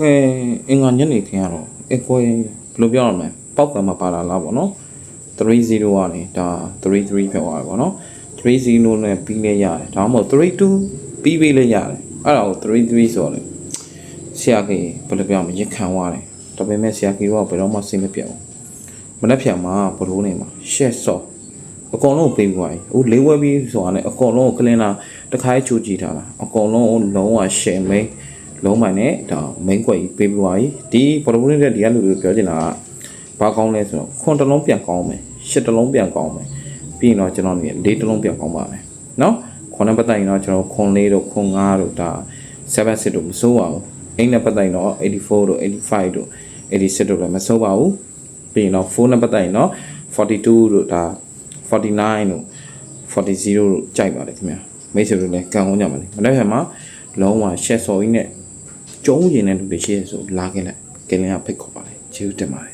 အင်္ဂါညနေခင်းကတော့အကွဲဘယ်လိုပြောရမလဲပောက်ကံမှာပါလာလားပေါ့နော်30ကနေဒါ33ဖြစ်သွားတယ်ပေါ့နော်30နဲ့ပြီးလဲရတယ်ဒါမှမဟုတ်32ပြီးပေးလဲရတယ်အဲ့ဒါကို33ဆိုတော့လေဆရာကြီးဘယ်လိုပြောမလဲရခံသွားတယ်ဒါပေမဲ့ဆရာကြီးကဘယ်တော့မှစိတ်မပြတ်ဘူးမနှက်ဖြန်မှာဘလို့နေမှာရှက်ဆော့အကောင်လုံးပေးပြီးဟိုလေးဝဲပြီးဆိုတာနဲ့အကောင်လုံးကိုကလင်းလာတခါချိုးကြည့်ထားတာအကောင်လုံးလုံးဝရှယ်မိန်လုံးမိုင်နဲ့ဒါ main ကွက်ကြီးပေးပြီးသွားပြီဒီဘောလုံးနဲ့ဒီကလူတွေပြောချင်တာကဘာကောင်းလဲဆိုတော့ခွန်တစ်လုံးပြန်ကောင်းမယ်ရှစ်တစ်လုံးပြန်ကောင်းမယ်ပြီးရင်တော့ကျွန်တော်နေလေးတစ်လုံးပြန်ကောင်းပါမယ်နော်ခွန်နဲ့ပတ်သက်ရင်တော့ကျွန်တော်ခွန်လေးတို့ခွန်5တို့ဒါ7 6တို့မစိုးပါဘူးအိမ်နဲ့ပတ်သက်ရင်တော့84တို့85တို့86တို့လည်းမစိုးပါဘူးပြီးရင်တော့4နဲ့ပတ်သက်ရင်တော့42တို့ဒါ49တို့40တို့ကြိုက်ပါတယ်ခင်ဗျာမိတ်ဆွေတို့လည်းကန်အောင်ကြပါလိမ့်မနေ့ကမှလုံးဝရှက်စော်ကြီးနဲ့ကျုံးရင်တဲ့လူတွေရှိရဆိုလာခဲ့လိုက်ကလင်ကဖိတ်ခေါ်ပါလေကျေးဇူးတင်ပါတယ်